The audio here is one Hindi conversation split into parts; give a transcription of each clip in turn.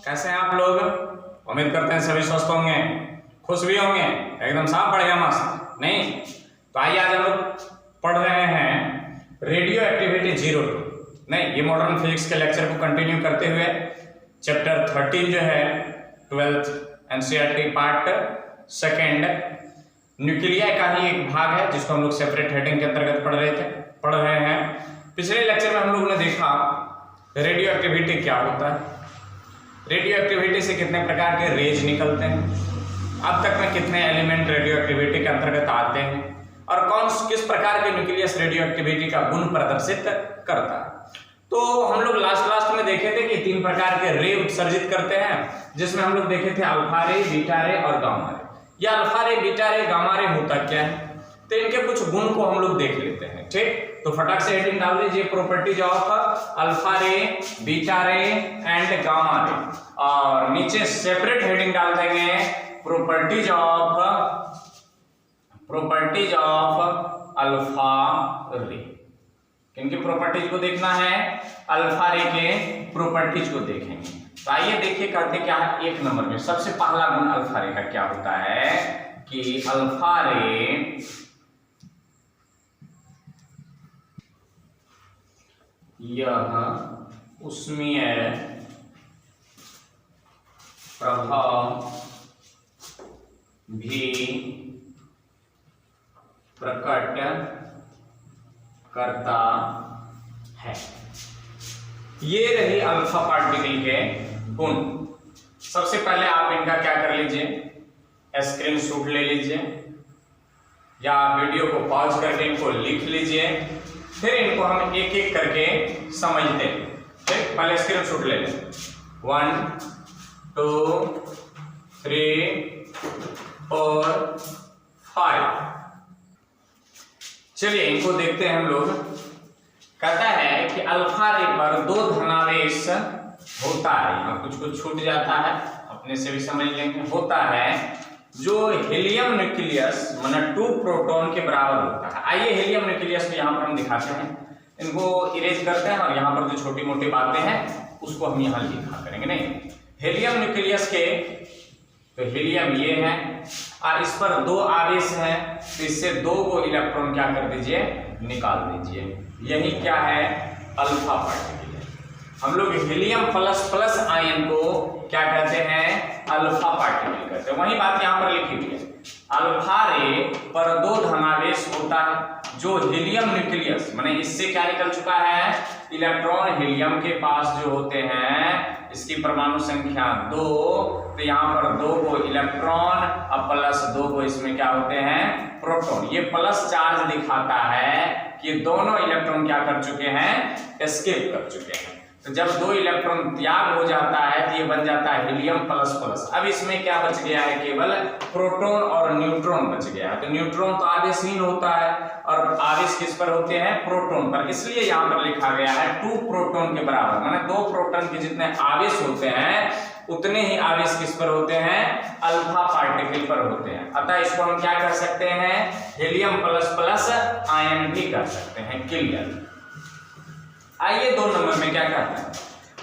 कैसे हैं आप लोग? उम्मीद करते हैं सभी स्वस्थ होंगे, खुश भी होंगे, एकदम साफ बढ़िया मस्त नहीं। तो आइए आज हम लोग पढ़ रहे हैं रेडियो एक्टिविटी 02 नहीं, ये मॉडर्न फिजिक्स के लेक्चर को कंटिन्यू करते हुए चैप्टर 13 जो है 12th NCERT part second Nucleya का ही एक भाग है जिसको हम लोग सेपरेट हेडिंग के अंतर्गत पढ़ रहे हैं। पिछले लेक्चर में हम लोगों ने देखा रेडियो एक्टिविटी क्या होता है, रेडियो एक्टिविटी से कितने प्रकार के रेज निकलते हैं, अब तक में कितने एलिमेंट रेडियो एक्टिविटी के अंतर्गत आते हैं और किस प्रकार के न्यूक्लियस रेडियो एक्टिविटी का गुण प्रदर्शित करता है। तो हम लोग लास्ट में देखे थे कि 3 प्रकार के रे उत्सर्जित करते हैं, जिसमें हम लोग देखे थे अल्फा रे, बीटा रे और गामा रे। या अल्फा रे, बीटा रे, गामा रे होता क्या है, तो इनके कुछ गुण को हम लोग देख लेते हैं। ठीक, तो फटाक से हेडिंग डाल दीजिए प्रॉपर्टीज ऑफ अल्फा रे, बीटा रे एंड गामा रे, और नीचे सेपरेट हेडिंग डाल देंगे प्रॉपर्टीज ऑफ अल्फा रे। किनकी प्रॉपर्टीज को देखना है? अल्फा रे के प्रॉपर्टीज को देखेंगे। तो आइए देखिए करते क्या है। 1 नंबर में सबसे पहला गुण अल्फा रे का क्या होता है कि अल्फा रे यह उष्मीय प्रभाव भी प्रकट करता है। ये रही अल्फा पार्टिकल के गुण। सबसे पहले आप इनका क्या कर लीजिए, स्क्रीनशॉट ले लीजिए या वीडियो को पॉज करके इनको लिख लीजिए, फिर इनको हम एक एक करके समझते हैं। ठीक, पहले स्क्रीनशॉट ले लें। 1 2 3 4 5। चलिए इनको देखते हैं हम लोग। कहता है कि अल्फा रे पर 2 धनावेश होता है, यहाँ कुछ छूट जाता है, अपने से भी समझ लेंगे। होता है जो हीलियम न्यूक्लियस माने 2 प्रोटॉन के बराबर होता है। आइए हीलियम न्यूक्लियस को यहाँ पर हम दिखाते हैं, इनको इरेज करते हैं और यहाँ पर जो छोटी मोटी बातें हैं उसको हम यहाँ लिखा करेंगे। नहीं, हीलियम न्यूक्लियस के तो हीलियम ये है और इस पर 2 आवेश हैं, तो इससे 2 को इलेक्ट्रॉन क्या कर दीजिए, निकाल दीजिए। यही क्या है, अल्फा पार्टिकल है। हम लोग हीलियम प्लस आयन को क्या कहते हैं, अल्फा पार्टिकल कहते हैं। वही बात यहाँ पर लिखी हुई है। अल्फा रे पर 2 धनावेश होता है जो हीलियम न्यूक्लियस माने इससे क्या निकल चुका है, इलेक्ट्रॉन हीलियम के पास जो होते हैं इसकी परमाणु संख्या 2, तो यहाँ पर 2 को इलेक्ट्रॉन और प्लस 2 को इसमें क्या होते हैं, प्रोटॉन। ये प्लस चार्ज दिखाता है कि दोनों इलेक्ट्रॉन क्या कर चुके हैं, एस्केप कर चुके हैं। तो जब 2 इलेक्ट्रॉन त्याग हो जाता है तो ये बन जाता है हीलियम प्लस। अब इसमें क्या बच गया है, केवल प्रोटॉन और न्यूट्रॉन बच गया है। तो न्यूट्रॉन तो आवेशहीन होता है और आवेश किस पर होते हैं, प्रोटॉन पर, इसलिए यहाँ पर लिखा गया है 2 प्रोटॉन के बराबर, माने 2 प्रोटॉन के जितने आवेश होते हैं उतने ही आवेश किस पर होते हैं, अल्फा पार्टिकल पर होते हैं। अतः इसको हम क्या कर सकते हैं, हीलियम प्लस आयन भी कर सकते हैं। क्लियर। आइए 2 नंबर में क्या कहता है,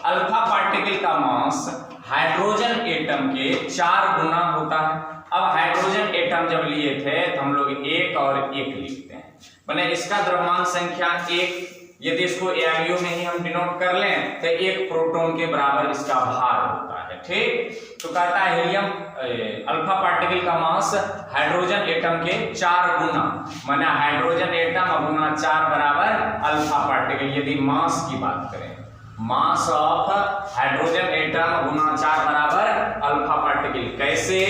अल्फा पार्टिकल का मास हाइड्रोजन एटम के 4 गुना होता है। अब हाइड्रोजन एटम जब लिए थे तो हम लोग 1 और 1 लिखते हैं, माने इसका द्रव्यमान संख्या 1। यदि इसको AIU में ही हम डिनोट कर लें तो 1 प्रोटॉन के बराबर इसका भार होता है। ठीक, तो कहता है हीलियम अल्फा पार्टिकल का मास हाइड्रोजन एटम के 4 गुना, माने हाइड्रोजन एटम गुना 4 बराबर अल्फा पार्टिकल। यदि मास की बात करें, मास ऑफ हाइड्रोजन एटम गुना 4 बराबर अल्फा पार्टिकल। कैसे?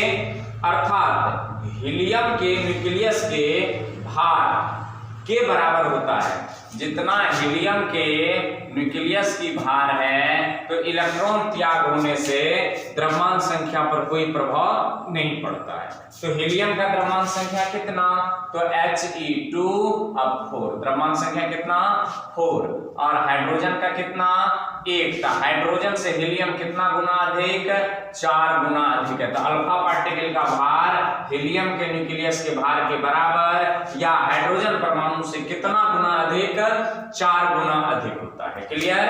अर्थात हीलियम के न्यूक्लियस के भार के बराबर होता है। जितना हीलियम के न्यूक्लियस की भार है तो इलेक्ट्रॉन त्याग होने से द्रव्यमान संख्या पर कोई प्रभाव नहीं पड़ता है। तो हीलियम का द्रव्यमान संख्या कितना, तो He2 द्रव्यमान संख्या कितना, 4, और हाइड्रोजन का कितना, 1 था। हाइड्रोजन से हीलियम कितना गुना अधिक, 4 गुना अधिक है। तो अल्फा पार्टिकल का भार हीलियम के न्यूक्लियस के भार के बराबर या हाइड्रोजन परमाणु से कितना गुना अधिक, 4 गुना अधिक होता है। क्लियर,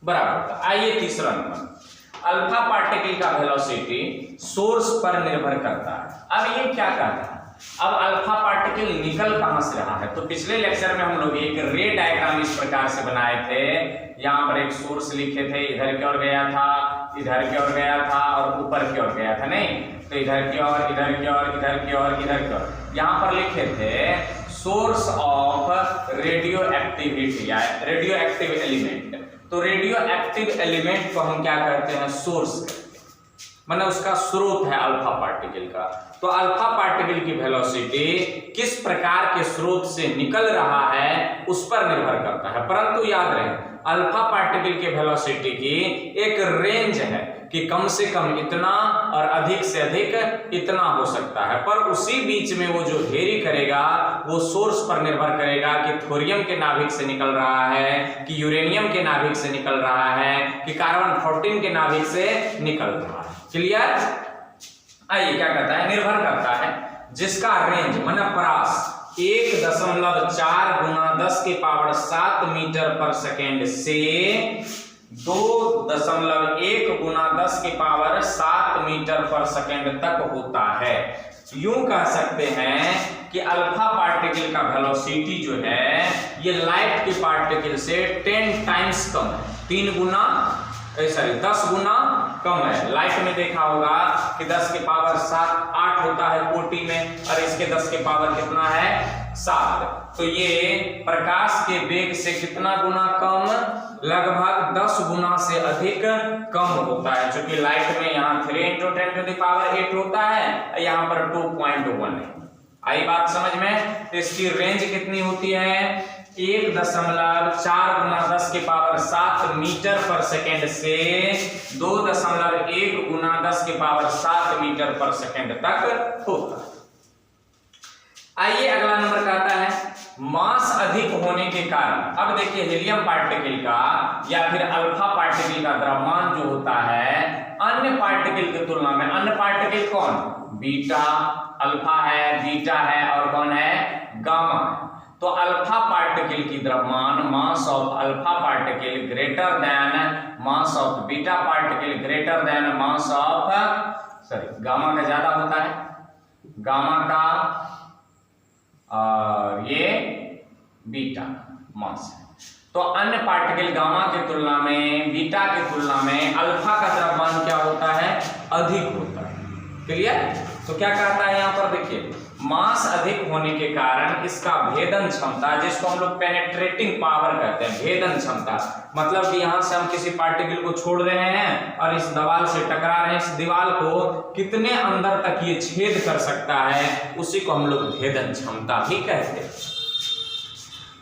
बराबर। आइए तीसरा नंबर, अल्फा पार्टिकल का वेलोसिटी सोर्स पर निर्भर करता है। अब ये क्या कहता है, अब अल्फा पार्टिकल निकल कहां से रहा है, तो पिछले लेक्चर में हम लोग एक रे डायग्राम इस प्रकार से बनाए थे। यहाँ पर एक सोर्स लिखे थे, इधर की ओर गया था, इधर की ओर गया था और ऊपर की ओर गया था, नहीं तो इधर की ओर, इधर की ओर, इधर की ओर, इधर की ओर। यहाँ पर लिखे थे सोर्स ऑफ रेडियो एक्टिविटी या रेडियो एक्टिव एलिमेंट। तो रेडियो एक्टिव एलिमेंट को हम क्या कहते हैं, सोर्स, मतलब उसका स्रोत है अल्फा पार्टिकल का। तो अल्फा पार्टिकल की वेलोसिटी किस प्रकार के स्रोत से निकल रहा है उस पर निर्भर करता है। परंतु याद रहे, अल्फा पार्टिकल के वेलोसिटी की एक रेंज है कि कम से कम इतना और अधिक से अधिक इतना हो सकता है, पर उसी बीच में वो जो वेरी करेगा वो सोर्स पर निर्भर करेगा कि थोरियम के नाभिक से निकल रहा है, कि यूरेनियम के नाभिक से निकल रहा है, कि कार्बन 14 के नाभिक से निकल रहा है। क्लियर? आइए क्या कहता है, निर्भर करता है जिसका रेंज मतलब परास 1.4 गुना 10 के पावर 7 मीटर पर सेकेंड से 2.1 गुना 10 के पावर 7 मीटर पर सेकेंड तक होता है। यूं कह सकते हैं कि अल्फा पार्टिकल का वेलोसिटी जो है ये लाइट के पार्टिकल से 10 टाइम्स कम है, 10 गुना कम है। लाइट में देखा होगा कि 10 के पावर 7 8 होता है कोटि में, और इसके 10 के पावर कितना है 7। तो ये प्रकाश के वेग से कितना गुना कम, लगभग 10 गुना से अधिक कम होता है। क्योंकि लाइट में यहाँ 3 × 10⁸ होता है, यहाँ पर 2.1 है। आई बात समझ में? तो इसकी रेंज कितनी होती है, 1.4 गुना 10 के पावर 7 मीटर पर सेकेंड से 2.1 गुना 10 के पावर 7 मीटर पर सेकेंड तक होता है। आइए अगला नंबर कहता है मास अधिक होने के कारण। अब देखिए हीलियम पार्टिकल का या फिर अल्फा पार्टिकल का द्रव्यमान जो होता है अन्य पार्टिकल की तुलना में, अन्य पार्टिकल कौन, बीटा, अल्फा है, बीटा है और कौन है, गामा। तो अल्फा पार्टिकल की द्रव्यमान mass of alpha particle greater then mass of beta particle greater then mass of gamma का ज्यादा होता है, गामा का और ये बीटा मास है। तो अन्य पार्टिकल गामा की तुलना में, बीटा की तुलना में अल्फा का द्रव्यमान क्या होता है, अधिक होता है। क्लियर? तो क्या कहता है यहाँ पर देखिए, मास अधिक होने के कारण इसका भेदन क्षमता, जिसको हम लोग पेनेट्रेटिंग पावर कहते हैं, भेदन क्षमता, मतलब कि यहाँ से हम किसी पार्टिकल को छोड़ रहे हैं और इस दीवार से टकरा रहे हैं, इस दीवार को कितने अंदर तक ये छेद कर सकता है, उसी को हम लोग भेदन क्षमता भी कहते हैं।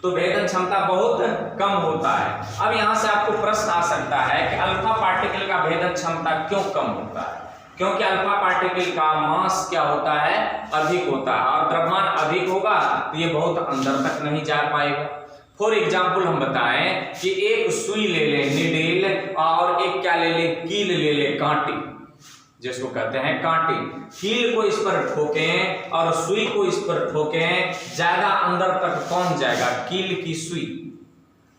तो भेदन क्षमता बहुत कम होता है। अब यहाँ से आपको प्रश्न आ सकता है कि अल्फा पार्टिकल का भेदन क्षमता क्यों कम होता है? क्योंकि अल्फा पार्टिकल का मास क्या होता है, अधिक होता है, और द्रव्यमान अधिक होगा तो ये बहुत अंदर तक नहीं जा पाएगा। फॉर एग्जाम्पल हम बताएं कि एक सुई ले ले, निडेल, और एक क्या ले ले, कील ले ले, कांटी, जिसको कहते हैं कांटी। कील को इस पर ठोकें और सुई को इस पर ठोकें, ज्यादा अंदर तक कौन जाएगा, कील की सुई।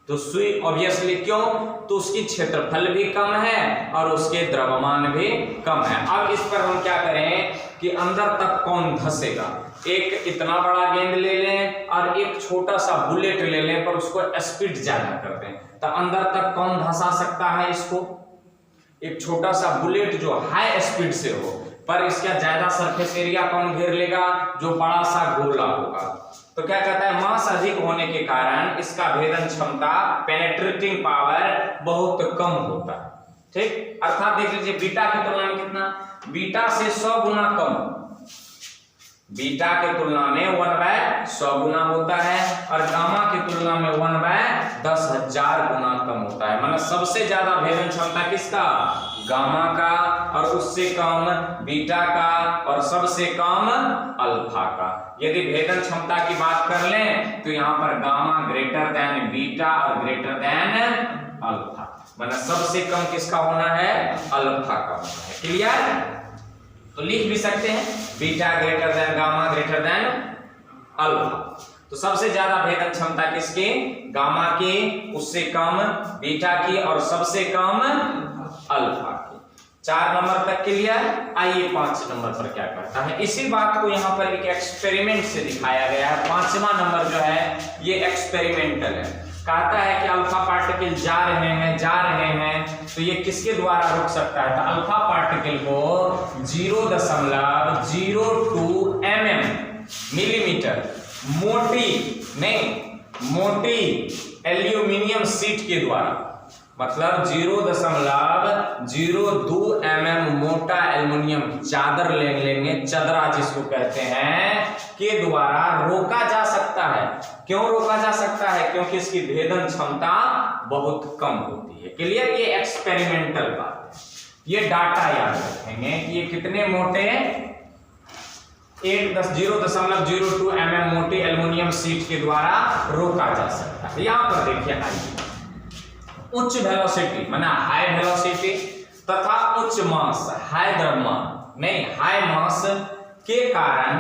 तो सुई ऑब्वियसली क्यों, तो उसकी क्षेत्रफल भी कम है और उसके द्रव्यमान भी कम है। अब इस पर हम क्या करें कि अंदर तक कौन धंसेगा, एक इतना बड़ा गेंद ले लें और एक छोटा सा बुलेट ले लें, पर उसको स्पीड ज्यादा कर दें, तो अंदर तक कौन धंसा सकता है इसको, एक छोटा सा बुलेट जो हाई स्पीड से हो, पर इसका ज्यादा सरफेस एरिया कौन घेर लेगा, जो बड़ा सा गोला होगा। तो क्या कहता है, मास अधिक होने के कारण इसका भेदन क्षमता, पेनेट्रेटिंग पावर बहुत कम होता है। ठीक, अर्थात देख लीजिए बीटा की तुलना में कितना, बीटा से 100 गुना कम, बीटा की तुलना में 1/100 गुना होता है, और गामा की तुलना में 1/10,000 गुना कम होता है। मतलब सबसे ज्यादा भेदन क्षमता किसका, गामा का, और उससे कम बीटा का, और सबसे कम अल्फा का। यदि भेदन क्षमता की बात कर लें तो यहाँ पर गामा ग्रेटर देन बीटा और ग्रेटर देन अल्फा, मतलब सबसे कम किसका होना है, अल्फा का होना है। क्लियर? तो लिख भी सकते हैं beta greater than gamma greater than alpha. तो सबसे ज्यादा भेदन क्षमता किसकी, गामा की, उससे कम बीटा की, और सबसे कम अल्फा की। 4 नंबर तक क्लियर। आइए 5 नंबर पर क्या कहता है, इसी बात को यहाँ पर एक एक्सपेरिमेंट से दिखाया गया है। 5वां नंबर जो है ये एक्सपेरिमेंटल है। कहता है कि अल्फा पार्टिकल जा रहे हैं तो ये किसके द्वारा रुक सकता है, तो अल्फा पार्टिकल को 0.02 mm मिलीमीटर मोटी एल्यूमिनियम शीट के द्वारा, मतलब 0.02 mm मोटा एल्युमिनियम चादर लेंगे, चदरा जिसको कहते हैं, के द्वारा रोका जा सकता है। क्यों रोका जा सकता है, क्योंकि इसकी भेदन क्षमता बहुत कम होती है। क्लियर, ये एक्सपेरिमेंटल बात है। ये डाटा याद रखेंगे कि ये कितने मोटे 0.02 mm मोटी एल्युमिनियम शीट के द्वारा रोका जा सकता है। यहां पर देखिए, उच्च वेलोसिटी माना हाई वेलोसिटी तथा उच्च मास हाई मास के कारण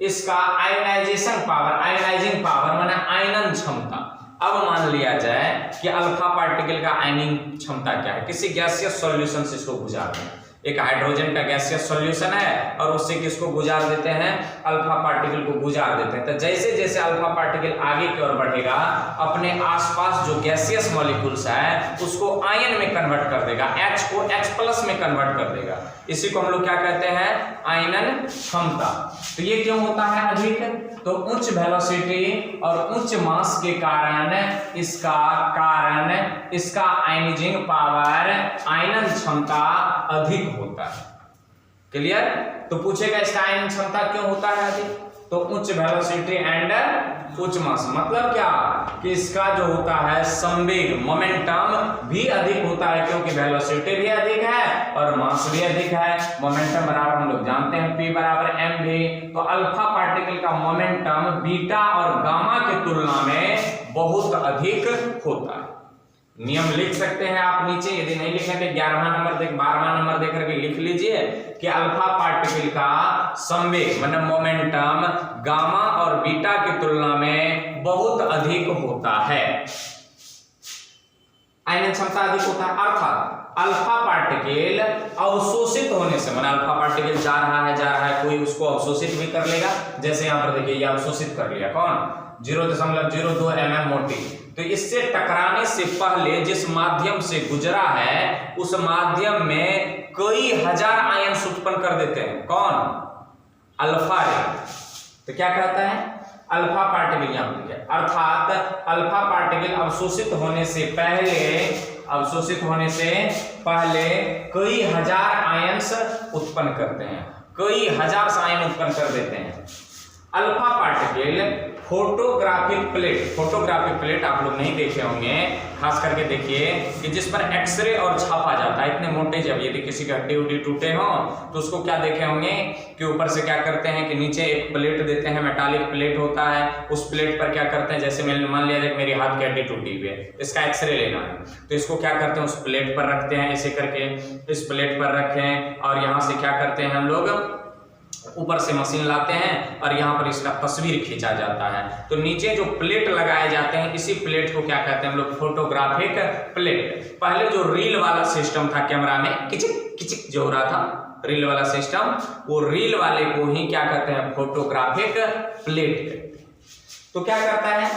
इसका आयनाइजिंग पावर माना आयनन क्षमता। अब मान लिया जाए कि अल्फा पार्टिकल का आयनिंग क्षमता क्या है, किसी गैसियस सॉल्यूशन से इसको गुजार दें। एक हाइड्रोजन का गैसियस सॉल्यूशन है और उससे किसको गुजार देते हैं, अल्फा पार्टिकल को गुजार देते हैं। तो जैसे जैसे अल्फा पार्टिकल आगे की ओर बढ़ेगा, अपने आसपास जो गैसियस मॉलिक्यूल्स है उसको आयन में कन्वर्ट कर देगा, H को H+ में कन्वर्ट कर देगा। इसी को हम लोग क्या कहते हैं, आयनन क्षमता। तो ये क्यों होता है अधिक, तो उच्च वेलोसिटी और उच्च मास के कारण इसका आयनाइजिंग पावर, आयनन क्षमता अधिक होता है। क्लियर, तो पूछेगा इसका आयनन क्षमता क्यों होता है अधिक, तो उच्च वेलोसिटी एंड उच्च मास, मतलब क्या कि इसका जो होता है संवेग मोमेंटम भी अधिक होता है, क्योंकि वेलोसिटी भी अधिक है और मास भी अधिक है। मोमेंटम बराबर हम लोग जानते हैं P बराबर mv। तो अल्फा पार्टिकल का मोमेंटम बीटा और गामा की तुलना में बहुत अधिक होता है। नियम लिख सकते हैं आप नीचे, यदि नहीं लिखें तो 12वां नंबर देख करके लिख लीजिए कि अल्फा पार्टिकल का संवेग मतलब मोमेंटम गामा और बीटा की तुलना में बहुत अधिक होता है, आयनन क्षमता अधिक होता है। अर्थात अल्फा पार्टिकल अवशोषित होने से, माना अल्फा पार्टिकल जा रहा है, कोई उसको अवशोषित भी कर लेगा। जैसे यहां पर देखिए, ये अवशोषित कर लिया कौन, 0.02 mm मोटी। तो इससे टकराने से पहले जिस माध्यम से गुजरा है उस माध्यम में कई हजार आयन्स उत्पन्न कर देते हैं, कौन, अल्फा रे। तो क्या कहता है, अल्फा पार्टिकल यहां पर, अर्थात अल्फा पार्टिकल अवशोषित होने से पहले कई हजार आयन्स उत्पन्न करते हैं, कई हजार आयन उत्पन्न कर देते हैं। अल्फा पार्टिकल फोटोग्राफिक प्लेट आप लोग नहीं देखे होंगे, खास करके देखिए कि जिस पर एक्सरे और छापा जाता है, इतने मोटे, जब यदि किसी की हड्डी उड्डी टूटे हो तो उसको क्या देखे होंगे कि ऊपर से क्या करते हैं कि नीचे एक प्लेट देते हैं, मेटालिक प्लेट होता है। उस प्लेट पर क्या करते हैं, जैसे मान लिया जाए मेरी हाथ की हड्डी टूटी हुई है, इसका एक्सरे लेना है, तो इसको क्या करते हैं, उस प्लेट पर रखते हैं, ऐसे करके इस प्लेट पर रखें और यहाँ से क्या करते हैं हम लोग, ऊपर से मशीन लाते हैं और यहाँ पर इसका तस्वीर खींचा जाता है। तो नीचे जो प्लेट लगाए जाते हैं, इसी प्लेट को क्या कहते हैं हम लोग, फोटोग्राफिक प्लेट। पहले जो रील वाला सिस्टम था कैमरा में, किचिक किचिक जो हो रहा था रील वाला सिस्टम, वो रील वाले को ही क्या कहते हैं, फोटोग्राफिक प्लेट कहते हैं। तो क्या करता है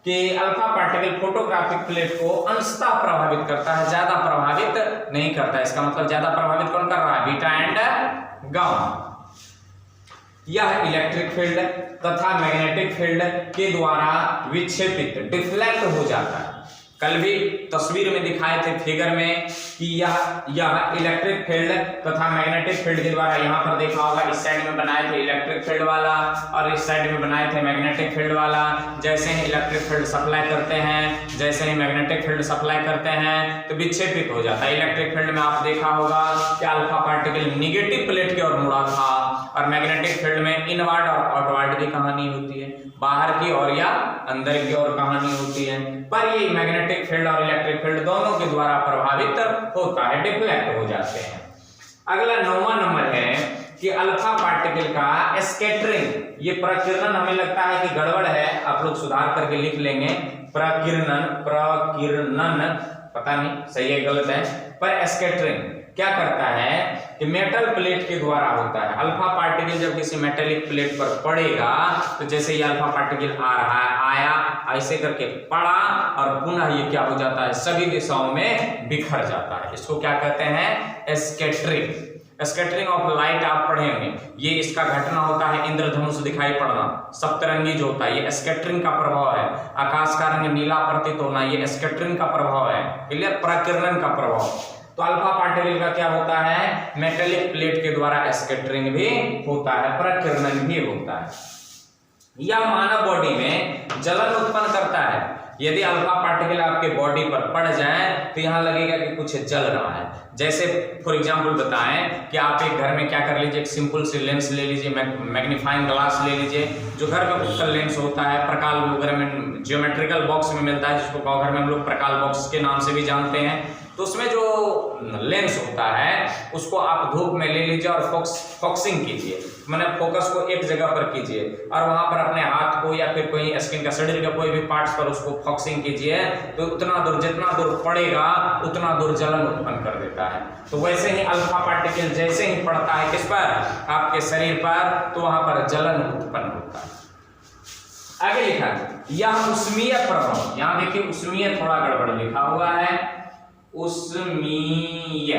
कि अल्फा पार्टिकल फोटोग्राफिक प्लेट को अंशतः प्रभावित करता है, ज्यादा प्रभावित नहीं करता है। इसका मतलब ज्यादा प्रभावित कौन कर रहा है, बीटा एंड गामा। यह इलेक्ट्रिक फील्ड तथा मैग्नेटिक फील्ड के द्वारा विक्षेपित, डिफ्लेक्ट हो जाता है। कल भी तस्वीर में दिखाए थे फिगर में कि यह इलेक्ट्रिक फील्ड तथा मैग्नेटिक फील्ड के द्वारा, यहाँ पर देखा होगा इस साइड में बनाए थे इलेक्ट्रिक फील्ड वाला और इस साइड में बनाए थे मैग्नेटिक फील्ड वाला। जैसे ही इलेक्ट्रिक फील्ड सप्लाई करते हैं, जैसे ही मैग्नेटिक फील्ड सप्लाई करते हैं तो विक्षेपित हो जाता है। इलेक्ट्रिक फील्ड में आप देखा होगा कि अल्फा पार्टिकल निगेटिव प्लेट की ओर मुड़ा था और मैग्नेटिक फील्ड में इनवर्ड और आउटवर्ड की कहानी होती है, बाहर की ओर या अंदर की ओर कहानी होती है। पर ये मैग्नेटिक फील्ड और इलेक्ट्रिक फील्ड दोनों के द्वारा प्रभावित होता है, डिफ्लेक्ट हो जाते हैं। अगला 9वां नंबर है कि अल्फा पार्टिकल का स्कैटरिंग, ये प्रकीर्णन, हमें लगता है कि गड़बड़ है, आप लोग सुधार करके लिख लेंगे, प्रकीर्णन पता नहीं सही है गलत है, पर स्कैटरिंग क्या करता है कि मेटल प्लेट के द्वारा होता है। अल्फा पार्टिकल जब किसी मेटेलिक प्लेट पर पड़ेगा तो जैसे ये अल्फा पार्टिकल आ रहा है, आया, ऐसे करके पड़ा और पुनः ये क्या हो जाता है, सभी दिशाओं में बिखर जाता है। इसको क्या कहते हैं, स्कैटरिंग। स्कैटरिंग ऑफ लाइट आप पढ़े होंगे, ये इसका घटना होता है इंद्रधनुष दिखाई पड़ना, सप्तरंगी जो होता है, ये स्कैटरिंग का प्रभाव है। आकाश का रंग नीला प्रतीत होना, ये स्कैटरिंग का प्रभाव है, क्लियर, प्रकीर्णन का प्रभाव। तो अल्फा पार्टिकल का क्या होता है, मेटेलिक प्लेट के द्वारा स्कैटरिंग भी होता है, प्रकीर्णन भी होता है। यह मानव बॉडी में जलन उत्पन्न करता है। यदि अल्फा पार्टिकल आपके बॉडी पर पड़ जाए तो यहाँ लगेगा कि कुछ जल रहा है। जैसे फॉर एग्जांपल बताएं कि आप एक घर में क्या कर लीजिए, एक सिंपल सी लेंस ले लीजिए, मैग्नीफाइंग ग्लास ले लीजिए, जो घर में उत्तल लेंस होता है, प्रकाल घर में जियोमेट्रिकल बॉक्स में मिलता है, जिसको घर में हम लोग प्रकाल बॉक्स के नाम से भी जानते हैं। तो उसमें जो लेंस होता है उसको आप धूप में ले लीजिए और फोकसिंग कीजिए, मैंने फोकस को एक जगह पर कीजिए और वहां पर अपने हाथ को या फिर कोई स्किन का शरीर का कोई भी पार्ट्स पर उसको फोकसिंग कीजिए, तो उतना दूर जितना दूर पड़ेगा उतना दूर जलन उत्पन्न कर देता है। तो वैसे ही अल्फा पार्टिकल जैसे ही पड़ता है किस पर, आपके शरीर पर, तो वहां पर जलन उत्पन्न होता है। आगे लिखा यह उष्मीय प्रभाव, यहां देखिए उष्मीय थोड़ा गड़बड़ लिखा हुआ है, उष्मीय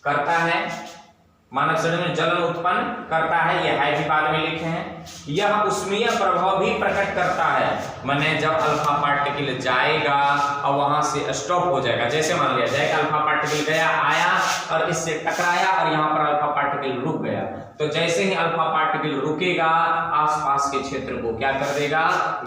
करता है, मानव शरीर में जलन उत्पन्न करता है, यह है भी बाद में लिखे हैं। यह उष्मीय प्रभाव भी प्रकट करता है, माने जब अल्फा पार्टिकल जाएगा और वहां से स्टॉप हो जाएगा, जैसे मान लिया जाए कि अल्फा पार्टिकल गया, आया और इससे टकराया और यहाँ पर अल्फा पार्टिकल रुक गया, तो जैसे ही अल्फा पार्टिकल रुकेगा आसपास के क्षेत्र को क्या कर देगा,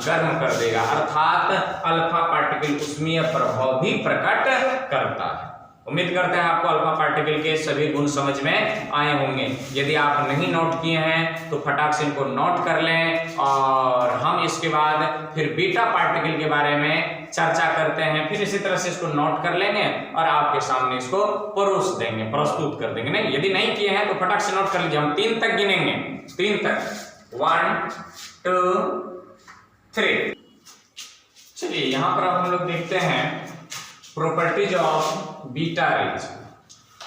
गर्म कर देगा, अर्थात अल्फा पार्टिकल उष्मीय प्रभाव भी प्रकट करता है। उम्मीद करते हैं आपको अल्फा पार्टिकल के सभी गुण समझ में आए होंगे। यदि आप नहीं नोट किए हैं तो फटाक से इनको नोट कर लें और हम इसके बाद फिर बीटा पार्टिकल के बारे में चर्चा करते हैं, फिर इसी तरह से इसको नोट कर लेंगे और आपके सामने इसको परोस देंगे, प्रस्तुत कर देंगे। नहीं, यदि नहीं किए हैं तो फटाक से नोट कर लीजिए, हम 3 तक गिनेंगे, 3 तक, 1 2 3। चलिए यहां पर हम लोग देखते हैं प्रॉपर्टीज ऑफ बीटा रेज।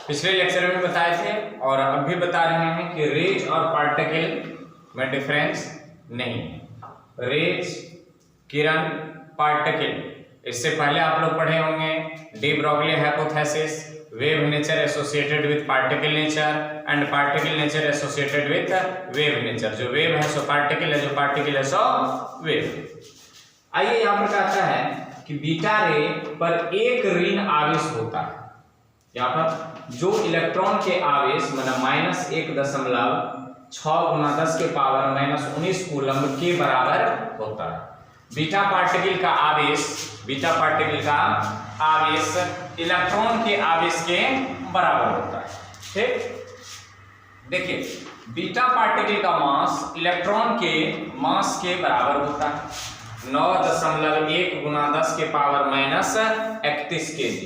पिछले लेक्चर में बताए थे और अब भी बता रहे हैं कि रेज और पार्टिकल में डिफरेंस नहीं है। रेज, किरण, पार्टिकल, इससे पहले आप लोग पढ़े होंगे de Broglie hypothesis, wave nature associated with particle nature and particle nature associated with wave nature. जो वेव है सो पार्टिकल है, जो पार्टिकल है सो वेव। आइए यहाँ पर कहता है कि बीटा रे पर एक ऋण आवेश होता है। यहाँ पर जो इलेक्ट्रॉन के आवेश मतलब -1.6 × 10⁻⁻⁻⁰ के बराबर होता है। बीटा पार्टिकल का आवेश इलेक्ट्रॉन के आवेश के बराबर होता है। ठीक, देखिए बीटा पार्टिकल का मास इलेक्ट्रॉन के मास के बराबर होता है, 9.1 × 10⁻31 kg।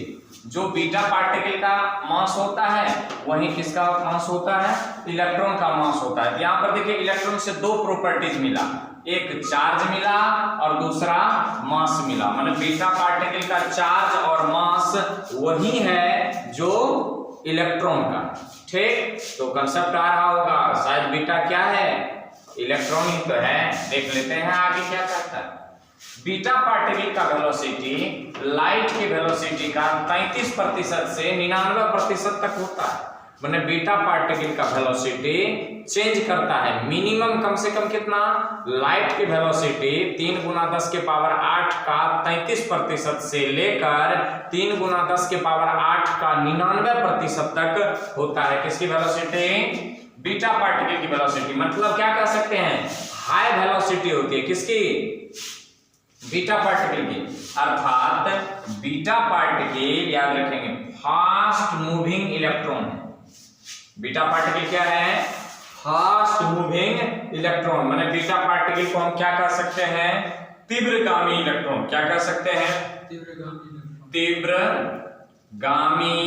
जो बीटा पार्टिकल का मास होता है वही किसका मास होता है, इलेक्ट्रॉन का मास होता है। यहाँ पर देखिए इलेक्ट्रॉन से 2 प्रॉपर्टीज मिला, एक चार्ज मिला और दूसरा मास मिला, मतलब बीटा पार्टिकल का चार्ज और मास वही है जो इलेक्ट्रॉन का। ठीक, तो कंसेप्ट आ रहा होगा, शायद बीटा क्या है, इलेक्ट्रॉन ही तो है। देख लेते हैं आगे क्या कहता है। बीटा पार्टिकल का वेलोसिटी लाइट की वेलोसिटी का 33% से 99% तक होता है। मैंने बीटा पार्टिकल का वेलोसिटी चेंज करता है, मिनिमम कम से कम कितना, लाइट की वेलोसिटी 3 × 10⁸ का 33% से लेकर 3 × 10⁸ का 99% तक होता है। किसकी वेलोसिटी, बीटा पार्टिकल की वेलोसिटी। मतलब क्या कह सकते हैं, हाई वेलोसिटी होती है किसकी, बीटा पार्टिकल की। अर्थात बीटा पार्टिकल याद रखेंगे fast moving electron. Beta particle क्या है, फास्ट मूविंग इलेक्ट्रॉन। माने बीटा पार्टिकल को हम क्या कह सकते हैं, तीव्रगामी इलेक्ट्रॉन। क्या कह सकते हैं, तीव्रगामी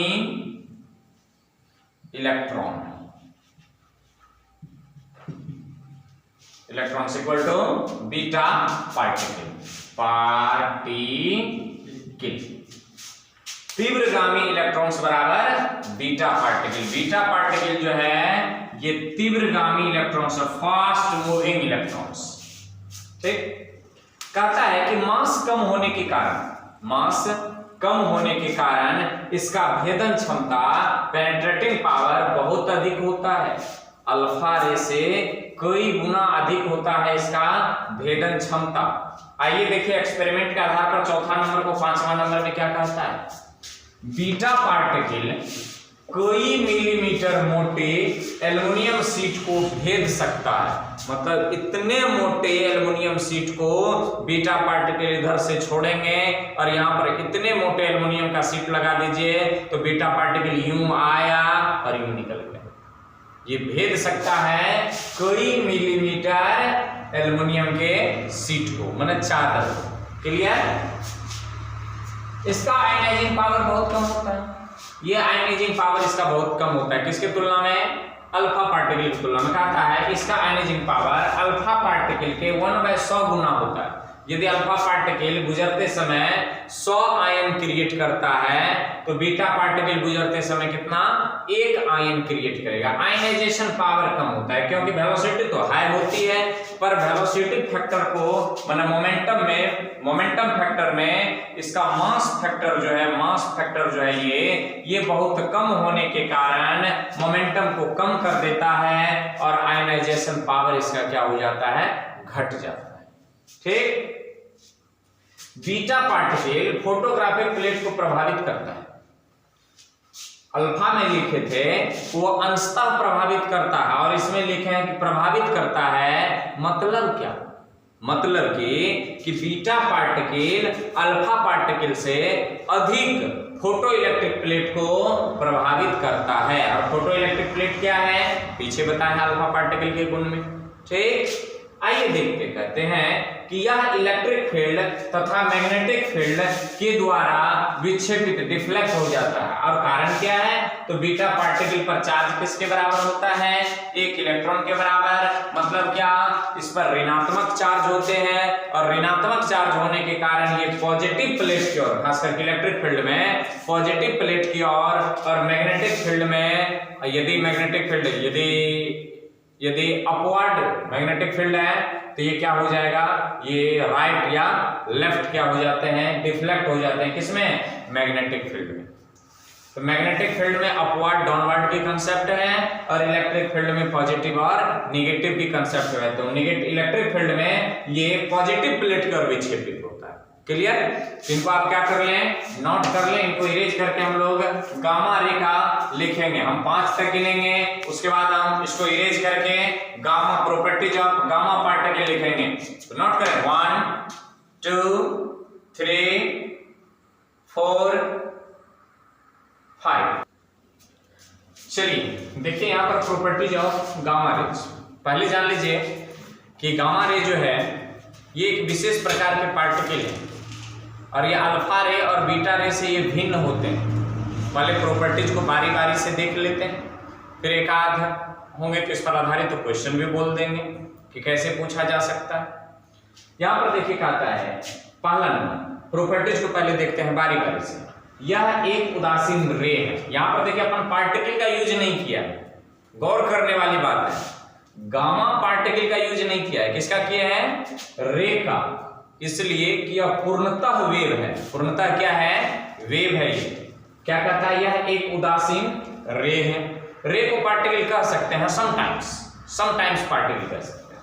electron. Electron equal to beta particle. तीव्रगामी इलेक्ट्रॉन्स बराबर बीटा पार्टिकल। बीटा पार्टिकल जो है ये तीव्रगामी इलेक्ट्रॉन्स, फास्ट मूविंग इलेक्ट्रॉन्स। ठीक, कहता है कि मास कम होने के कारण, मास कम होने के कारण इसका भेदन क्षमता, पेनिट्रेटिंग पावर बहुत अधिक होता है। अल्फा रे से कई गुना अधिक होता है इसका भेदन क्षमता। आइए देखिए एक्सपेरिमेंट के आधार पर चौथा नंबर को 5वां नंबर में क्या कहता है। बीटा पार्टिकल कई मिलीमीटर मोटे एल्युमिनियम शीट को भेद सकता है। मतलब इतने मोटे एल्युमिनियम शीट को बीटा पार्टिकल इधर से छोड़ेंगे और यहाँ पर इतने मोटे एल्युमिनियम का शीट लगा दीजिए तो बीटा पार्टिकल यूं आया और यूं निकल गया। ये भेद सकता है कई मिलीमीटर एल्युमिनियम के शीट को, मतलब चादर को। क्लियर? इसका आयनाइजिंग पावर बहुत कम होता है। ये आयनाइजिंग पावर इसका बहुत कम होता है किसके तुलना में? अल्फा पार्टिकल की तुलना में। कहता है इसका आयनाइजिंग पावर अल्फा पार्टिकल के 1/100 गुना होता है। यदि अल्फा पार्टिकल गुजरते समय 100 आयन क्रिएट करता है तो बीटा पार्टिकल गुजरते समय कितना? 1 आयन क्रिएट करेगा। आयनाइजेशन पावर कम होता है क्योंकि वेलोसिटी तो हाई होती है, पर वेलोसिटी फैक्टर को मतलब मोमेंटम फैक्टर में इसका मास फैक्टर जो है ये बहुत कम होने के कारण मोमेंटम को कम कर देता है और आयनाइजेशन पावर इसका क्या हो जाता है? घट जाता है। ठीक, बीटा पार्टिकल फोटोग्राफिक प्लेट को प्रभावित करता है। अल्फा में लिखे थे वो अंशतः प्रभावित करता है और इसमें लिखे हैं कि प्रभावित करता है। मतलब क्या? मतलब कि बीटा पार्टिकल अल्फा पार्टिकल से अधिक फोटो इलेक्ट्रिक प्लेट को प्रभावित करता है। और फोटो इलेक्ट्रिक प्लेट क्या है? पीछे बताया है अल्फा पार्टिकल के गुण में। ठीक, आइए देखते, कहते हैं कि यह इलेक्ट्रिक फील्ड तथा मैग्नेटिक फील्ड के द्वारा विक्षेपित डिफ्लेक्ट हो जाता है। और कारण क्या है? तो बीटा पार्टिकल पर चार्ज किसके बराबर होता है? 1 इलेक्ट्रॉन के बराबर। मतलब क्या? इस पर ऋणात्मक चार्ज होते हैं और ऋणात्मक चार्ज होने के कारण ये पॉजिटिव प्लेट की ओर, खासकर इलेक्ट्रिक फील्ड में पॉजिटिव प्लेट की ओर, और मैग्नेटिक फील्ड में यदि अपवर्ड मैग्नेटिक फील्ड है तो ये क्या हो जाएगा? ये राइट या लेफ्ट क्या हो जाते हैं? डिफ्लेक्ट हो जाते हैं। किसमें? मैग्नेटिक फील्ड में। तो मैग्नेटिक फील्ड में अपवर्ड डाउनवर्ड की कंसेप्ट है और इलेक्ट्रिक फील्ड में पॉजिटिव और निगेटिव की कंसेप्ट है। तो इलेक्ट्रिक फील्ड में ये पॉजिटिव प्लेट की ओर विक्षेपित होता है। क्लियर? इनको आप क्या कर लें? नोट कर लें। इनको इरेज करके हम लोग गामा रे का लिखेंगे। हम 5 तक गिनेंगे, उसके बाद हम इसको इरेज करके gamma properties of gamma particle लिखेंगे। तो नोट करें 1 2 3 4 5। चलिए देखिए यहाँ पर प्रॉपर्टीज ऑफ गामा रेज। पहले जान लीजिए कि गामा रे जो है ये एक विशेष प्रकार के पार्टिकल है और ये अल्फा रे और बीटा रे से ये भिन्न होते हैं। पहले प्रॉपर्टीज को बारी बारी से देख लेते हैं, फिर एक आध होंगे तो इस पर आधारित तो क्वेश्चन भी बोल देंगे कि कैसे पूछा जा सकता है। यहाँ पर देखिए कहता है पहला नंबर, प्रॉपर्टीज को पहले देखते हैं बारी बारी से। यह एक उदासीन रे है। यहाँ पर देखिए अपन पार्टिकल का यूज नहीं किया, गौर करने वाली बात है। गामा पार्टिकल का यूज नहीं किया है, किसका किया है? रे का। इसलिए कि यह पूर्णतः वेव है। पूर्णतः क्या है? वेव है। ये क्या कहता है? यह एक उदासीन रे है। रे को पार्टिकल कह सकते हैं समटाइम्स पार्टिकल कह सकते हैं।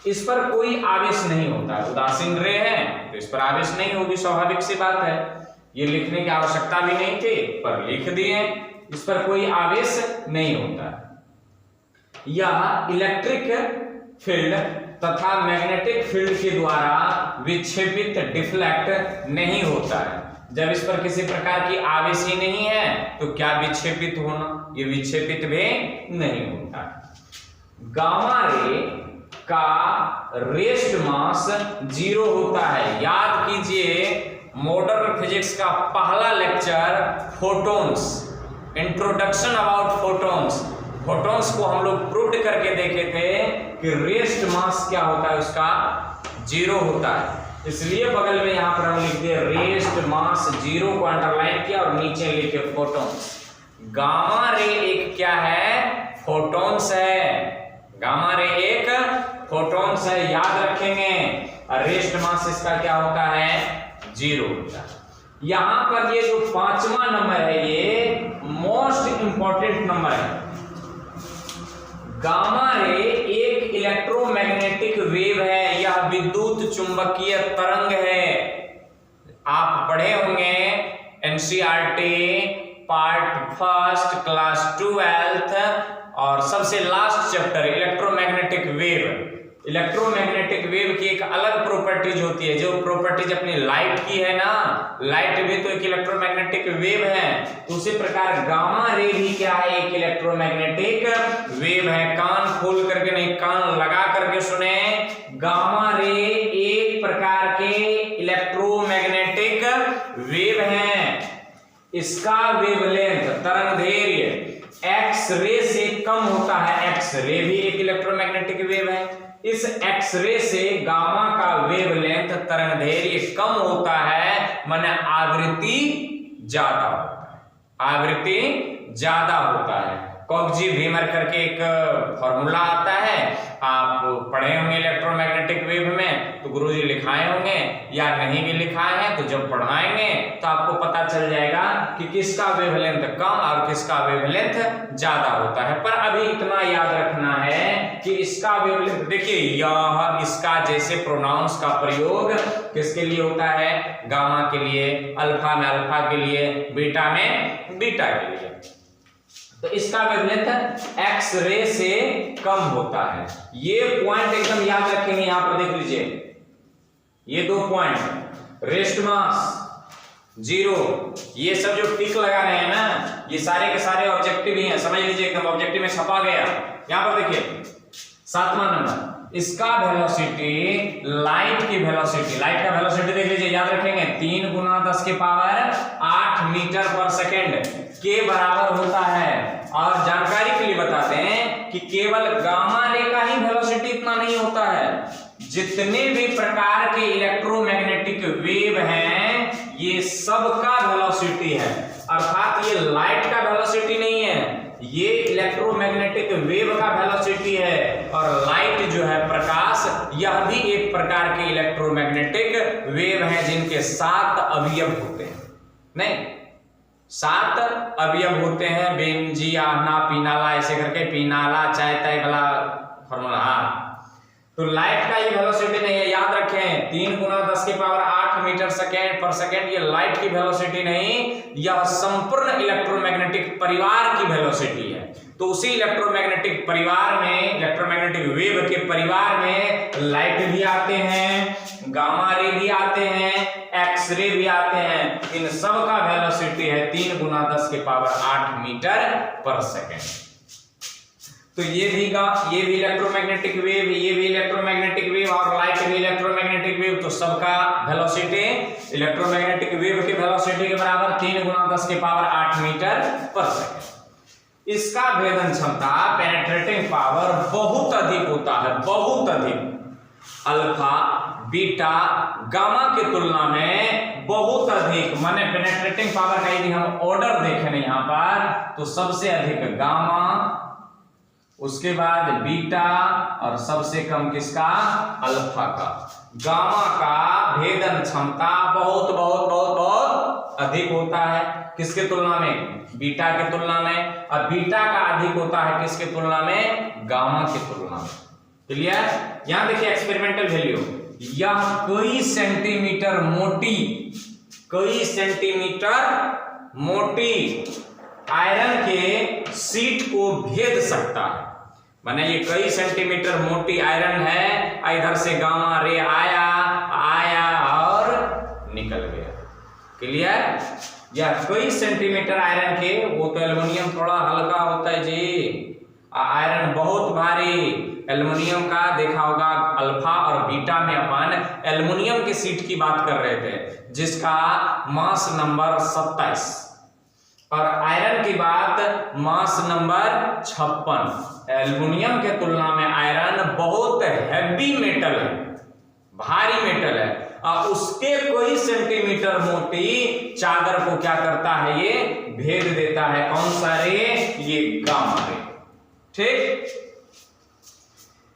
इस पर कोई आवेश नहीं होता है। उदासीन रे है तो इस पर आवेश नहीं होगी, स्वाभाविक सी बात है। ये लिखने की आवश्यकता भी नहीं थी पर लिख दिए। इस पर कोई आवेश नहीं होता है। यह इलेक्ट्रिक फील्ड तथा मैग्नेटिक फील्ड के द्वारा विक्षेपित डिफ्लेक्ट नहीं होता है। जब इस पर किसी प्रकार की आवेश ही नहीं है तो क्या विक्षेपित होना? ये विक्षेपित भी नहीं होता है। गामा रे का रेस्ट मास 0 होता है। याद कीजिए मॉडर्न फिजिक्स का पहला lecture photons, introduction about photons. Photons को हम लोग प्रूव करके देखे थे कि रेस्ट मास क्या होता है? उसका 0 होता है। इसलिए बगल में यहाँ पर हम लिख दिए रेस्ट मास 0 को अंडरलाइन किया और नीचे लिखे फोटॉन्स। गामा रे एक क्या है? फोटॉन्स है। गामा रे एक फोटॉन्स है, याद रखेंगे। रेस्ट मास इसका क्या होता है? 0 होता है। यहां पर ये जो 5वां नंबर है ये मोस्ट इंपॉर्टेंट नंबर है। गामा रे एक इलेक्ट्रोमैग्नेटिक वेव है, यह विद्युत चुंबकीय तरंग है। आप पढ़े होंगे एनसीईआरटी पार्ट फर्स्ट क्लास 12 और सबसे last chapter electromagnetic wave. Electromagnetic wave की एक अलग प्रॉपर्टीज होती है, जो प्रॉपर्टीज अपनी लाइट की है ना, लाइट भी तो एक इलेक्ट्रोमैग्नेटिक वेव है। तो उसी प्रकार गामा रे भी क्या है? एक इलेक्ट्रोमैग्नेटिक वेव है। कान खोल करके नहीं, कान लगा करके सुने। गामा रे एक प्रकार के इलेक्ट्रोमैग्नेटिक वेव है। इसका वेवलेंथ तरंगदैर्घ्य एक्स रे से कम होता है। एक्स रे भी एक इलेक्ट्रोमैग्नेटिक वेव है। इस एक्स रे से गामा का वेवलेंथ तरंगदैर्घ्य कम होता है, माने आवृत्ति ज्यादा होता है। आवृत्ति ज्यादा होता है। कॉक्जी वीमर करके एक फॉर्मूला आता है, आप पढ़े होंगे इलेक्ट्रोमैग्नेटिक वेव में, तो गुरुजी लिखाए होंगे, या नहीं भी लिखाए हैं तो जब पढ़ाएंगे तो आपको पता चल जाएगा कि किसका वेवलेंथ कम और किसका वेवलेंथ ज्यादा होता है। पर अभी इतना याद रखना है कि इसका वेवलेंथ, देखिए यह इसका जैसे प्रोनाउंस का प्रयोग किसके लिए होता है? गामा के लिए, अल्फा में अल्फा के लिए, बीटा में बीटा के लिए। तो इसका वेवलेंथ एक्स रे से कम होता है। ये पॉइंट एकदम याद रखेंगे। यहां पर देख लीजिए ये 2 पॉइंट, रेस्ट मास 0, ये सब जो टिक लगा रहे हैं ना, ये सारे के सारे ऑब्जेक्टिव ही हैं, समझ लीजिए एकदम ऑब्जेक्टिव में छपा गया। यहां पर देखिए 7वां नंबर, इसका वेलोसिटी, लाइट की वेलोसिटी, लाइट का वेलोसिटी देख लीजिए, याद रखेंगे 3 × 10 की पावर 8 मीटर पर सेकेंड के बराबर होता है। और जानकारी के लिए बताते हैं कि केवल गामा रे का ही वेलोसिटी इतना नहीं होता है, जितने भी प्रकार के इलेक्ट्रोमैग्नेटिक वेव हैं ये सब का वेलोसिटी है। अर्थात ये लाइट का वेलोसिटी नहीं है, ये इलेक्ट्रोमैग्नेटिक वेव का वेलोसिटी है। और लाइट जो है प्रकाश, यह भी एक प्रकार के इलेक्ट्रोमैग्नेटिक वेव है जिनके 7 अवयव होते हैं। नहीं, 7 अवयव होते हैं, बेंजी आना पीनाला ऐसे करके, पीनाला चाय ताय वाला फॉर्मूला। तो लाइट का ये वेलोसिटी नहीं है, याद रखें 3 × 10 की पावर 8 मीटर सेकेंड पर सेकेंड, ये लाइट की वेलोसिटी नहीं, यह संपूर्ण इलेक्ट्रोमैग्नेटिक परिवार की वेलोसिटी है। तो उसी इलेक्ट्रोमैग्नेटिक परिवार में, इलेक्ट्रोमैग्नेटिक वेव के परिवार में लाइट भी आते हैं, गामा रे भी आते हैं, एक्स रे भी आते हैं। इन सब का वेलोसिटी है 3 × 10 की पावर 8 मीटर पर सेकेंड। तो ये भी इलेक्ट्रोमैग्नेटिक वेव, ये भी इलेक्ट्रोमैग्नेटिक वेव और लाइट भी इलेक्ट्रोमैग्नेटिक वेव। तो सबका वेलोसिटी इलेक्ट्रोमैग्नेटिक वेव की वेलोसिटी के बराबर 3 × 10 की पावर 8 मीटर पर सेकेंड। इसका भेदन क्षमता, पेनेट्रेटिंग पावर बहुत अधिक होता है, बहुत अधिक। अल्फा, बीटा, गामा की तुलना में बहुत अधिक, माने पेनेट्रेटिंग पावर का यदि हम ऑर्डर देखें यहाँ पर तो सबसे अधिक गामा, उसके बाद बीटा और सबसे कम किसका? अल्फा का। गामा का भेदन क्षमता बहुत बहुत बहुत बहुत अधिक होता है, किसके तुलना में? बीटा के तुलना में। और बीटा का अधिक होता है किसके तुलना में? गामा की तुलना में। क्लियर? यहां देखिए एक्सपेरिमेंटल वैल्यू, यह कई सेंटीमीटर मोटी, कई सेंटीमीटर मोटी आयरन के शीट को भेद सकता है। माने ये कई सेंटीमीटर मोटी आयरन है, इधर से गामा रे आया और निकल गया। क्लियर? यह कई सेंटीमीटर आयरन के, वो तो एल्युमिनियम थोड़ा हल्का होता है जी, आयरन बहुत भारी। एल्युमिनियम का देखा होगा अल्फा और बीटा में अपन एल्युमिनियम के शीट की बात कर रहे थे जिसका मास नंबर 27, और आयरन की बात मास नंबर 56। एल्युमिनियम के तुलना में आयरन बहुत हैवी मेटल है, भारी मेटल है। उसके कोई सेंटीमीटर मोटी चादर को क्या करता है, ये भेद देता है। कौन सा रे, ये गामा रे। ठीक,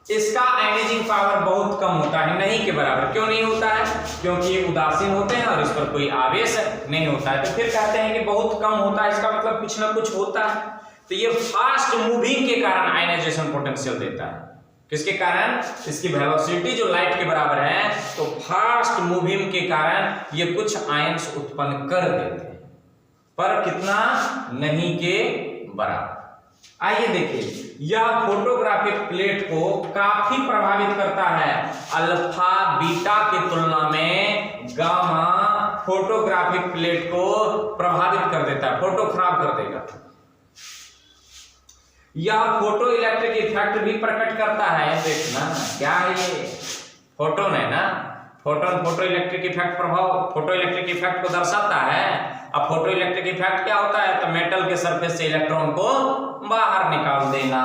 इसका आयनाइजिंग पावर बहुत कम होता है, नहीं के बराबर। क्यों नहीं होता है, क्योंकि ये उदासीन होते हैं और इस पर कोई आवेश नहीं होता है। तो फिर कहते हैं कि बहुत कम होता है, इसका मतलब कुछ ना कुछ होता है। तो ये फास्ट मूविंग के कारण आयनाइजेशन पोटेंशियल देता है। किसके कारण, इसकी वेलोसिटी जो लाइट के बराबर है, तो फास्ट मूविंग के कारण ये कुछ आयंस उत्पन्न कर देते हैं, पर कितना, नहीं के बराबर। आइए देखिए, यह फोटोग्राफिक प्लेट को काफी प्रभावित करता है। अल्फा बीटा की तुलना में गामा फोटोग्राफिक प्लेट को प्रभावित कर देता है, फोटो खराब कर देगा। यह फोटो इलेक्ट्रिक इफेक्ट भी प्रकट करता है। देखना क्या है, ये फोटोन है ना, फोटोन फोटो इलेक्ट्रिक इफेक्ट प्रभाव, फोटो इलेक्ट्रिक इफेक्ट को दर्शाता है। अब फोटो इलेक्ट्रिक इफेक्ट क्या होता है, तो मेटल के सरफेस से इलेक्ट्रॉन को बाहर निकाल देना,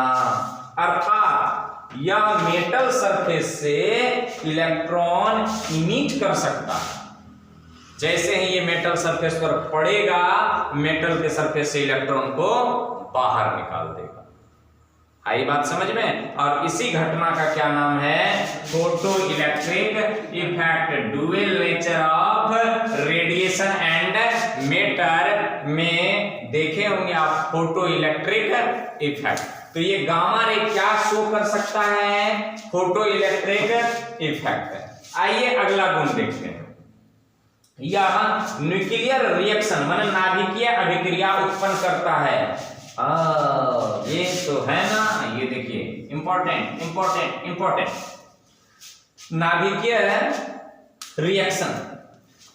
अर्थात यह मेटल सरफेस से इलेक्ट्रॉन इमिट कर सकता है। जैसे ही ये मेटल सरफेस पर पड़ेगा, मेटल के सरफेस से इलेक्ट्रॉन को बाहर निकाल देगा। आई बात समझ में। और इसी घटना का क्या नाम है, photo electric effect. Dual nature of radiation and matter में देखे होंगे आप फोटो इलेक्ट्रिक इफेक्ट। तो ये गामा रे क्या शो कर सकता है, फोटो इलेक्ट्रिक इफेक्ट। आइए अगला गुण देखते हैं। यह न्यूक्लियर रिएक्शन माने नाभिकीय अभिक्रिया उत्पन्न करता है। ये तो है ना, ये देखिए इंपॉर्टेंट इंपॉर्टेंट इंपॉर्टेंट, नाभिकीय रिएक्शन।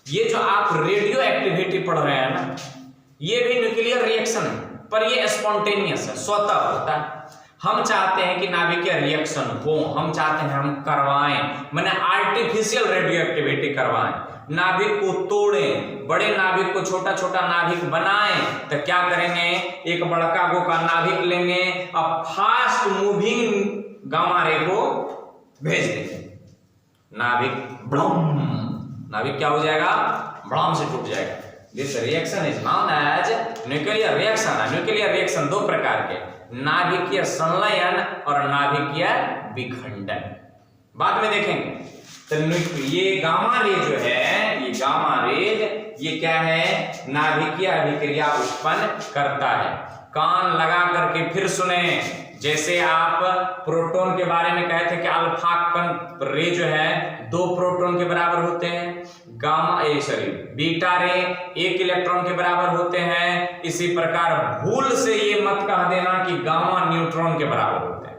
ये जो आप रेडियो एक्टिविटी पढ़ रहे हैं ना, ये भी न्यूक्लियर रिएक्शन है, पर ये स्पॉन्टेनियस है, स्वतः होता है। हम चाहते हैं कि नाभिकीय रिएक्शन हो, हम चाहते हैं हम करवाएं, माने आर्टिफिशियल रेडियो एक्टिविटी करवाएं, नाभिक को तोड़ें, बड़े नाभिक को छोटा छोटा नाभिक बनाएं। तो क्या करेंगे, एक बड़का गो का नाभिक लेंगे, अब फास्ट मूविंग गामा रे को भेज देंगे, नाभिक ब्लम, नाभिक क्या हो जाएगा, ब्लम से टूट जाएगा। This reaction is known as nuclear reaction. Nuclear reaction दो प्रकार के, नाभिकीय संलयन और नाभिकीय विखंडन, बाद में देखेंगे। तो ये गामा रे जो है, ये गामा रे ये क्या है, नाभिकीय अभिक्रिया उत्पन्न करता है। कान लगा करके फिर सुने, जैसे आप प्रोटॉन के बारे में कहे थे कि अल्फा कण रे जो है 2 प्रोटॉन के बराबर होते हैं, गामा बीटा रे 1 इलेक्ट्रॉन के बराबर होते हैं। इसी प्रकार भूल से ये मत कह देना कि गामा न्यूट्रॉन के बराबर होते हैं।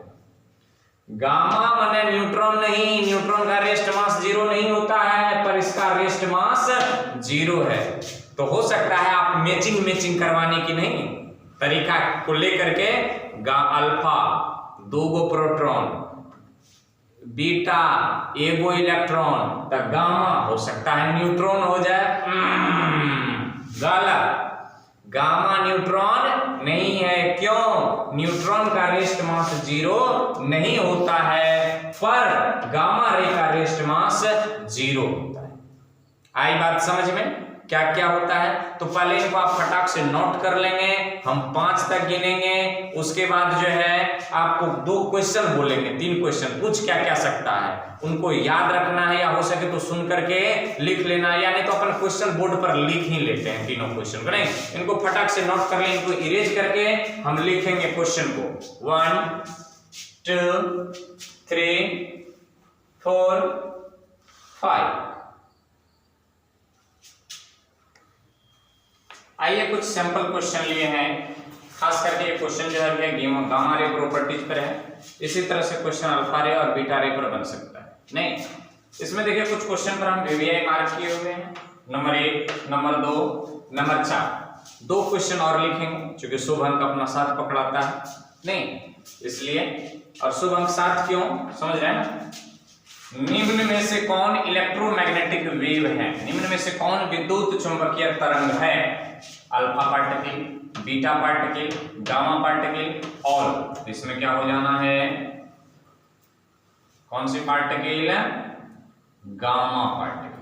गामा माने न्यूट्रॉन नहीं, न्यूट्रॉन का रेस्ट मास 0 नहीं होता है, पर इसका रेस्ट मास 0 है। तो हो सकता है आप मैचिंग करवाने की नहीं तरीका को लेकर के अल्फा 2 गो प्रोटॉन, बीटा 1 गो इलेक्ट्रॉन, तो गामा हो सकता है न्यूट्रॉन हो जाए। गलत, गामा न्यूट्रॉन नहीं है। क्यों, न्यूट्रॉन का रेस्ट मास 0 नहीं होता है, पर गामा रे का रेस्ट मास 0 होता है। आई बात समझ में, क्या क्या होता है। तो पहले इनको आप फटाक से नोट कर लेंगे, हम 5 तक गिनेंगे, उसके बाद जो है आपको 2 क्वेश्चन बोलेंगे, 3 क्वेश्चन, पूछ क्या क्या सकता है, उनको याद रखना है, या हो सके तो सुन करके लिख लेना है, या नहीं तो अपन क्वेश्चन बोर्ड पर लिख ही लेते हैं तीनों क्वेश्चन को। नहीं, इनको फटाक से नोट कर लें, इनको इरेज करके हम लिखेंगे क्वेश्चन को। 1 2 3 4 5। आइए कुछ सैंपल क्वेश्चन लिए हैं, खास करके ये क्वेश्चन जो है गामा रे प्रॉपर्टीज पर है। इसी तरह से क्वेश्चन अल्फा रे और बीटा रे पर बन सकता है। नहीं, इसमें देखिए कुछ क्वेश्चन पर हम वीवीआई मार्क किए हुए हैं, नंबर 1, नंबर 2, नंबर 4। 2 क्वेश्चन और लिखेंगे, क्योंकि शुभ अंक अपना साथ पकड़ाता है, नहीं इसलिए। और शुभ अंक 7 क्यों, समझ रहे हैं ना। निम्न में से कौन इलेक्ट्रोमैग्नेटिक वेव है, निम्न में से कौन विद्युत चुंबकीय तरंग है, alpha particle, beta particle, gamma particle, और इसमें क्या हो जाना है, कौन सी particle, gamma particle.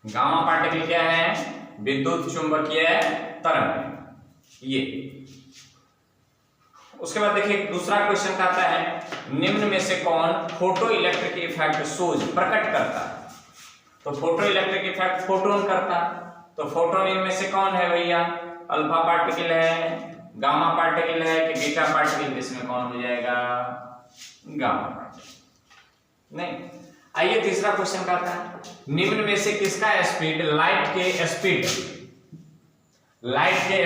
Gamma particle क्या है? विद्युत चुंबकीय तरंग। ये उसके बाद देखिए दूसरा क्वेश्चन आता है, निम्न में से कौन फोटो इलेक्ट्रिक इफेक्ट शोज प्रकट करता है? तो फोटो इलेक्ट्रिक इफेक्ट फोटोन करता है। तो फोटोन इनमें से कौन है भैया? अल्फा पार्टिकल है, गामा पार्टिकल है कि बीटा पार्टिकल? इसमें कौन हो जाएगा? Gamma particle. नहीं। आइए तीसरा क्वेश्चन का आता है, निम्न में से किसका स्पीड लाइट के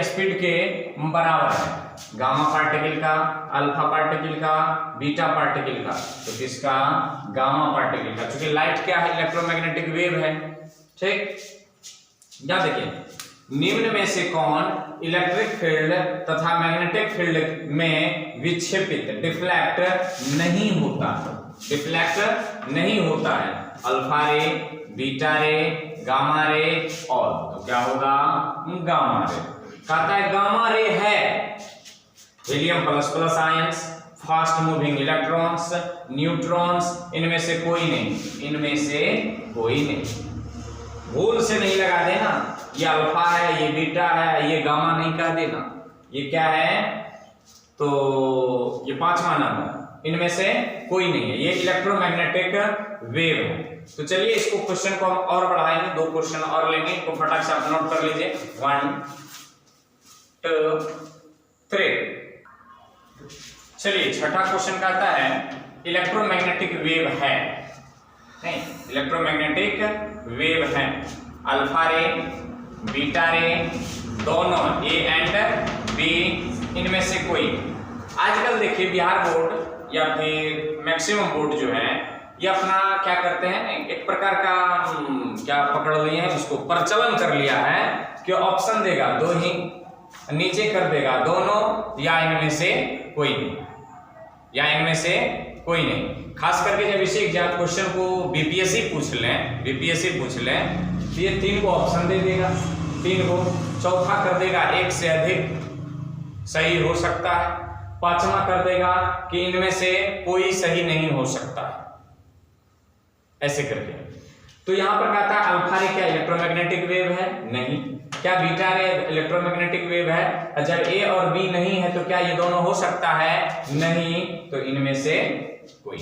स्पीड के बराबर है? गामा पार्टिकल का, अल्फा पार्टिकल का, बीटा पार्टिकल का? तो किसका? गामा पार्टिकल का, क्योंकि लाइट क्या है? इलेक्ट्रोमैग्नेटिक वेव है। ठीक, या देखिए, निम्न में से कौन इलेक्ट्रिक फील्ड तथा मैग्नेटिक फील्ड में विक्षेपित डिफ्लेक्ट नहीं होता? डिफ्लेक्ट नहीं होता है। अल्फा रे, बीटा रे, गामा रे, और तो क्या होगा? Gamma ray. कहता है गामा रे है helium plus plus ions, fast moving electrons, neutrons, इनमें से कोई नहीं, इनमें से कोई नहीं। भूल से नहीं लगा देना, ये अल्फा है, ये बीटा है, ये गामा नहीं कह देना। ये क्या है? तो ये पांचवा नंबर, इनमें से कोई नहीं है, ये इलेक्ट्रोमैग्नेटिक वेव है। तो चलिए इसको क्वेश्चन को हम और बढ़ाएंगे, 2 क्वेश्चन और लेंगे, इनको फटाक से आप नोट कर लीजिए। 1 2 3। चलिए छठा क्वेश्चन का आता है, इलेक्ट्रोमैग्नेटिक वेव है नहीं, इलेक्ट्रोमैग्नेटिक वेव है अल्फा रे, बीटा रे, दोनों ए एंड बी, इनमें से कोई। आजकल देखिए बिहार बोर्ड या फिर मैक्सिमम बोर्ड जो है ये अपना क्या करते हैं, एक प्रकार का क्या पकड़ लिए हैं, उसको प्रचलन कर लिया है कि ऑप्शन देगा 2 ही, नीचे कर देगा दोनों या इनमें से कोई नहीं, या इनमें से कोई नहीं। खास करके जब इसी एग्जाम क्वेश्चन को बीपीएससी पूछ लें तो ये 3 को ऑप्शन दे देगा, 3 को, चौथा कर देगा 1 से अधिक सही हो सकता है, 5वां कर देगा कि इनमें से कोई सही नहीं हो सकता है, ऐसे करके। तो यहां पर कहता है अल्फा रे क्या इलेक्ट्रोमैग्नेटिक वेव है? नहीं। क्या बीटा रे इलेक्ट्रोमैग्नेटिक वेव है? जब ए और बी नहीं है तो क्या ये दोनों हो सकता है? नहीं। तो इनमें से कोई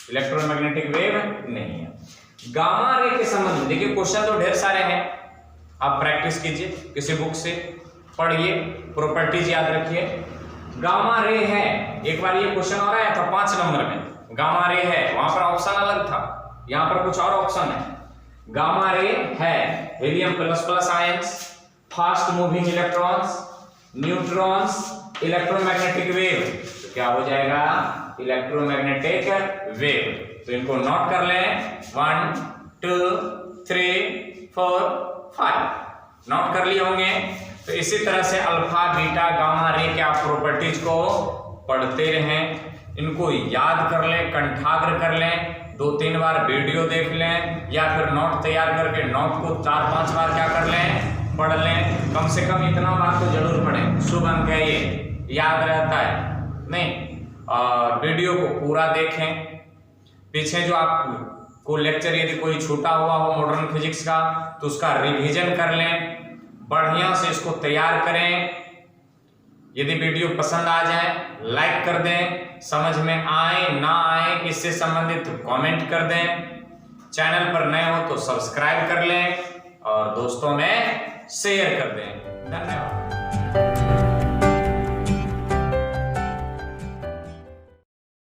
इलेक्ट्रोमैग्नेटिक वेव नहीं है। गामा रे के संबंध में देखिए क्वेश्चन तो ढेर सारे हैं, आप प्रैक्टिस कीजिए, किसी बुक से पढ़िए, प्रॉपर्टीज याद रखिए। गामा रे है, एक बार ये क्वेश्चन आ रहा था 5 नंबर में, गामा रे है, वहां पर ऑप्शन अलग था, यहां पर कुछ और ऑप्शन है। गामा रे है helium plus plus ions, fast moving electrons, neutrons, electromagnetic wave. तो क्या हो जाएगा? Electromagnetic wave. तो इनको नोट कर लें, 1 2 3 4 5 नोट कर लिए होंगे। तो इसी तरह से अल्फा बीटा गामा रे के आप प्रॉपर्टीज को पढ़ते रहें, इनको याद कर लें, कंठाग्र कर लें, 2-3 बार वीडियो देख लें, या फिर नोट तैयार करके नोट को 4-5 बार क्या कर लें, पढ़ लें। कम से कम इतना बार तो जरूर पढ़ें, शुभ अंक है ये, याद रहता है नहीं। और वीडियो को पूरा देखें, पीछे जो आपको लेक्चर यदि कोई छूटा हुआ हो मॉडर्न फिजिक्स का तो उसका रिवीजन कर लें, बढ़िया से इसको तैयार करें। यदि वीडियो पसंद आ जाए लाइक कर दें, समझ में आए ना आए इससे संबंधित कमेंट कर दें, चैनल पर नए हो तो सब्सक्राइब कर लें और दोस्तों में शेयर कर दें। धन्यवाद।